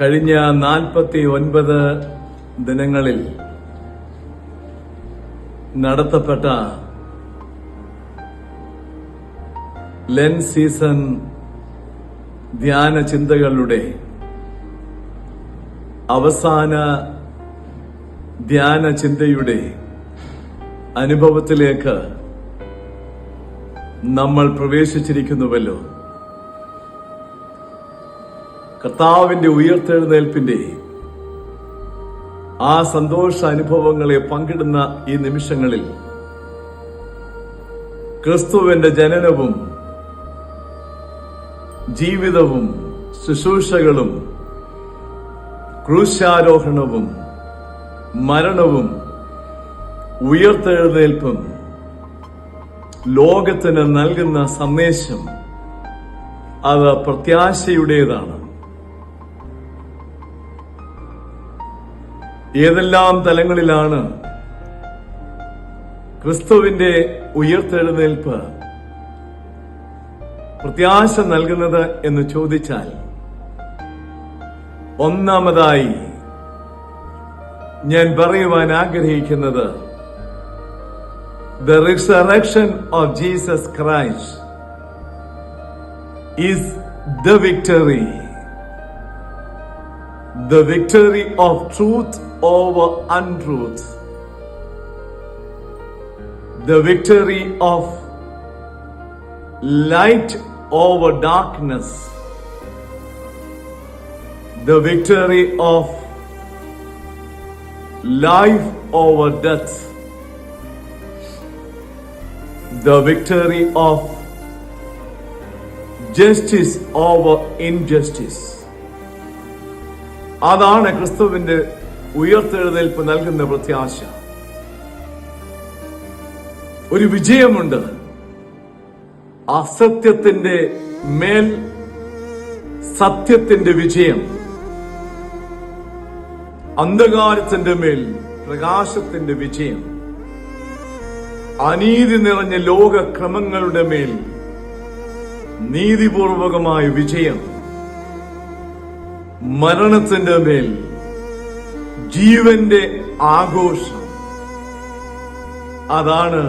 കഴിഞ്ഞ 49 ദിനങ്ങളിൽ നടത്തപ്പെട്ട ലെൻ സീസൺ ധ്യാന ചിന്തകളുടെ അവസാന ധ്യാന ചിന്തയുടെ അനുഭവത്തിലേക്ക് നമ്മൾ പ്രവേശിച്ചിരിക്കുന്നുവല്ലോ. കർത്താവിന്റെ ഉയർത്തെഴുന്നേൽപ്പിന്റെ ആ സന്തോഷ അനുഭവങ്ങളെ പങ്കിടുന്ന ഈ നിമിഷങ്ങളിൽ ക്രിസ്തുവിന്റെ ജനനവും ജീവിതവും ശുശ്രൂഷകളും ക്രൂശാരോഹണവും മരണവും ഉയർത്തെഴുന്നേൽപ്പും ലോകത്തിന് നൽകുന്ന സന്ദേശം അത് പ്രത്യാശയുടേതാണ്. ഏതെല്ലാം തലങ്ങളിലാണ് ക്രിസ്തുവിന്റെ ഉയർത്തെഴുന്നേൽപ്പ് പ്രത്യാശ നൽകുന്നത് എന്ന് ചോദിച്ചാൽ, ഒന്നാമതായി ഞാൻ പറയുവാൻ ആഗ്രഹിക്കുന്നത് the resurrection of Jesus Christ is the victory of truth over untruth, the victory of light over darkness, the victory of life over death, the victory of justice over injustice. അതാണ് ക്രിസ്തുവിന്റെ ഉയർത്തെഴുന്നേൽപ്പ് നൽകുന്ന പ്രത്യാശ. ഒരു വിജയമുണ്ട്. അസത്യത്തിന്റെ മേൽ സത്യത്തിന്റെ വിജയം, അന്ധകാരത്തിന്റെ മേൽ പ്രകാശത്തിന്റെ വിജയം, അനീതി നിറഞ്ഞ ലോകക്രമങ്ങളുടെ മേൽ നീതിപൂർവകമായ വിജയം, മരണത്തിന്റെ മേൽ ജീവന്റെ ആഘോഷം. അതാണ്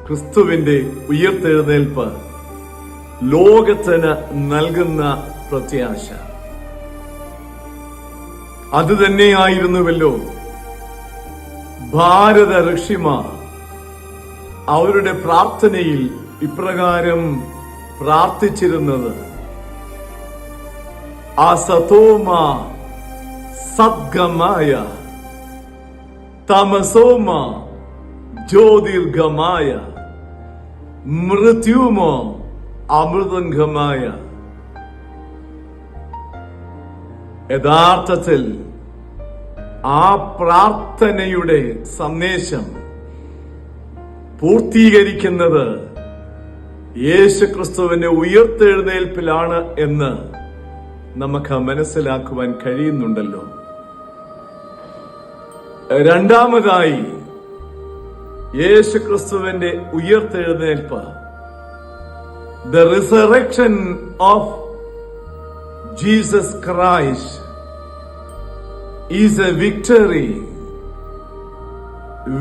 ക്രിസ്തുവിന്റെ ഉയർത്തെഴുന്നേൽപ്പ് ലോകത്തിന് നൽകുന്ന പ്രത്യാശ. അത് തന്നെയായിരുന്നുവല്ലോ ഭാരത ഋഷിമാർ അവരുടെ പ്രാർത്ഥനയിൽ ഇപ്രകാരം പ്രാർത്ഥിച്ചിരുന്നത്: അസതോമ സദ്ഗമായ തമസോമ ജ്യോതിർഗമായ മൃത്യുമോ അമൃതംഗമായ. യഥാർത്ഥത്തിൽ ആ പ്രാർത്ഥനയുടെ സന്ദേശം പൂർത്തീകരിക്കുന്നത് യേശുക്രിസ്തുവിന്റെ ഉയർത്തെഴുന്നേൽപ്പിലാണ് എന്ന് നമുക്ക് മനസ്സിലാക്കുവാൻ കഴിയുന്നുണ്ടല്ലോ. രണ്ടാമതായി, യേശുക്രിസ്തുവിന്റെ ഉയർത്തെഴുന്നേൽപ്പ്, the resurrection of Jesus Christ is a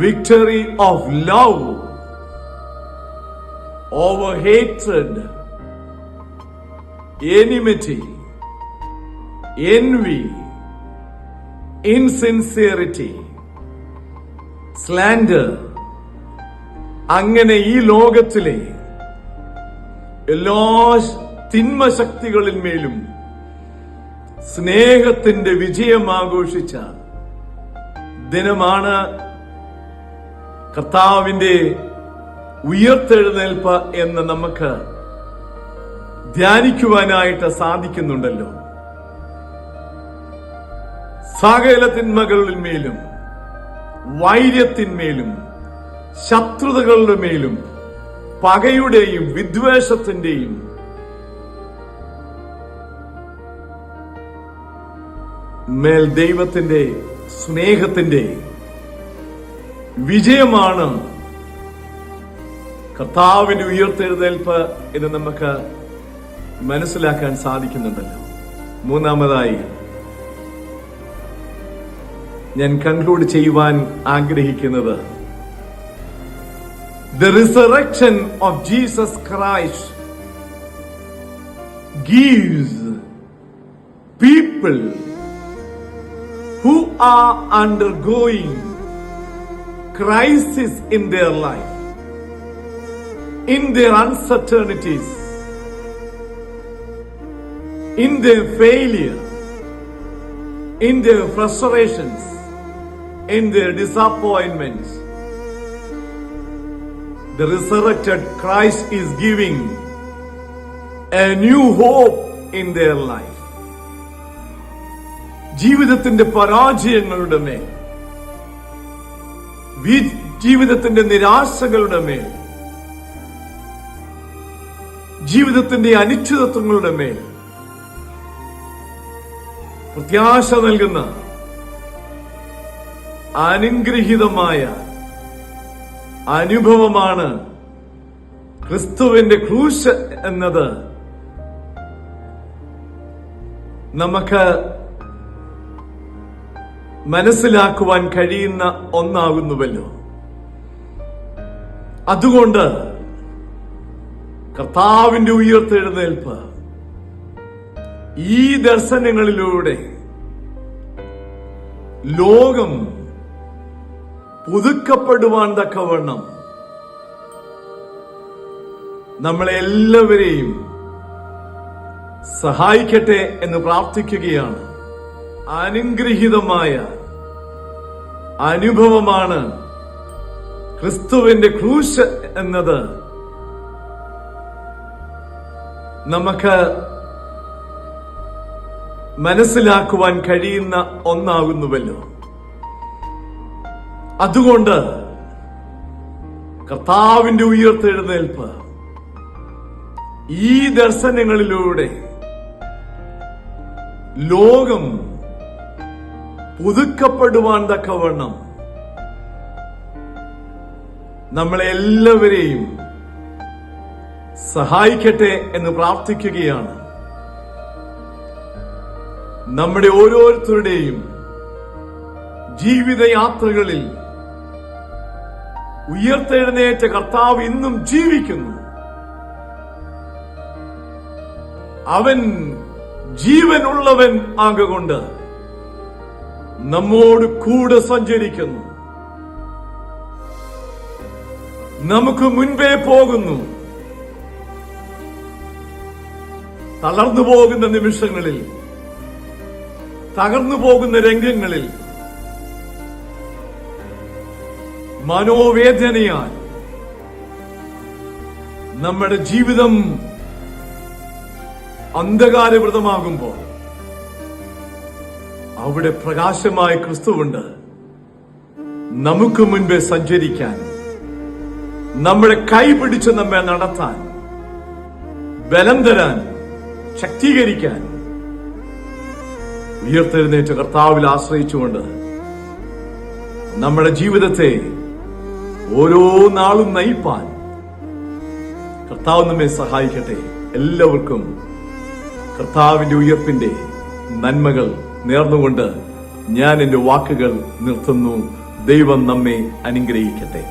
victory of love over hatred, enmity, envy, insincerity, slander. അങ്ങനെ ഈ ലോകത്തിലെ എല്ലാ തിന്മശക്തികളിന്മേലും സ്നേഹത്തിന്റെ വിജയം ആഘോഷിച്ച ദിനമാണ് കർത്താവിന്റെ ഉയർത്തെഴുന്നേൽപ്പ് എന്ന് നമുക്ക് ധ്യാനിക്കുവാനായിട്ട് സാധിക്കുന്നുണ്ടല്ലോ. സകല തിന്മകളിന്മേലും വൈര്യത്തിന്മേലും ശത്രുതകളുടെ മേലും പകയുടെയും വിദ്വേഷത്തിന്റെയും മേൽ ദൈവത്തിന്റെ സ്നേഹത്തിന്റെ വിജയമാണ് കർത്താവിന്റെ ഉയർത്തെഴുന്നേൽപ്പ് എന്ന് നമുക്ക് മനസ്സിലാക്കാൻ സാധിക്കുന്നുണ്ടല്ലോ. മൂന്നാമതായി, ഞാൻ കൺക്ലൂഡ് ചെയ്യുവാൻ ആഗ്രഹിക്കുന്നത്, the resurrection of Jesus Christ gives people who are undergoing crisis in their life, in their uncertainties, in their failure, in their frustrations, in their disappointments. The resurrected Christ is giving a new hope in their life. ജീവിതത്തിന്റെ പരാജയങ്ങളുടെ മേൽ, ജീവിതത്തിന്റെ നിരാശകളുടെ മേൽ, ജീവിതത്തിന്റെ അനിശ്ചിതത്വങ്ങളുടെ മേൽ പ്രത്യാശ നൽകുന്ന അനുഗ്രഹീതമായ അനുഭവമാണ് ക്രിസ്തുവിന്റെ ക്രൂശ് എന്നത്. നമുക്ക് മനസ്സിലാക്കുവാൻ കഴിയുന്ന ഒന്നാകുന്നുവല്ലോ. അതുകൊണ്ട് കർത്താവിന്റെ ഉയർത്തെഴുന്നേൽപ്പ് ഈ ദർശനങ്ങളിലൂടെ ലോകം പുതുക്കപ്പെടുവാൻ തക്കവണ്ണം നമ്മളെ എല്ലാവരെയും സഹായിക്കട്ടെ എന്ന് പ്രാർത്ഥിക്കുകയാണ്. അനുഗ്രഹീതമായ അനുഭവമാണ് ക്രിസ്തുവിന്റെ ക്രൂശ് എന്നത്. നമുക്ക് മനസ്സിലാക്കുവാൻ കഴിയുന്ന ഒന്നാകുന്നുവല്ലോ. അതുകൊണ്ട് കർത്താവിന്റെ ഉയർത്തെഴുന്നേൽപ്പ് ഈ ദർശനങ്ങളിലൂടെ ലോകം പുതുക്കപ്പെടുവാൻ തക്കവണ്ണം നമ്മളെ എല്ലാവരെയും സഹായിക്കട്ടെ എന്ന് പ്രാർത്ഥിക്കുകയാണ്. നമ്മുടെ ഓരോരുത്തരുടെയും ജീവിതയാത്രകളിൽ ഉയർത്തെഴുന്നേറ്റ കർത്താവ് ഇന്നും ജീവിക്കുന്നു. അവൻ ജീവനുള്ളവൻ ആകൊണ്ട് നമ്മോട് കൂടെ സഞ്ചരിക്കുന്നു, നമുക്ക് മുൻപേ പോകുന്നു. തളർന്നു പോകുന്ന നിമിഷങ്ങളിൽ, തകർന്നു പോകുന്ന രംഗങ്ങളിൽ, മനോവേദനയാൽ നമ്മുടെ ജീവിതം അന്ധകാരവൃതമാകുമ്പോൾ അവിടെ പ്രകാശമായ ക്രിസ്തുവുണ്ട്. നമുക്ക് മുൻപേ സഞ്ചരിക്കാൻ, നമ്മുടെ കൈപിടിച്ച് നമ്മെ നടത്താൻ, ബലം തരാൻ, ശക്തീകരിക്കാൻ ഉയർത്തെഴുന്നേറ്റ കർത്താവിൽ ആശ്രയിച്ചുകൊണ്ട് നമ്മുടെ ജീവിതത്തെ ഓരോ നാളും നയിപ്പാൻ കർത്താവ് നമ്മെ സഹായിക്കട്ടെ. എല്ലാവർക്കും കർത്താവിന്റെ ഉയർപ്പിന്റെ നന്മകൾ നേർന്നുകൊണ്ട് ഞാൻ എന്റെ വാക്കുകൾ നിർത്തുന്നു. ദൈവം നമ്മെ അനുഗ്രഹിക്കട്ടെ.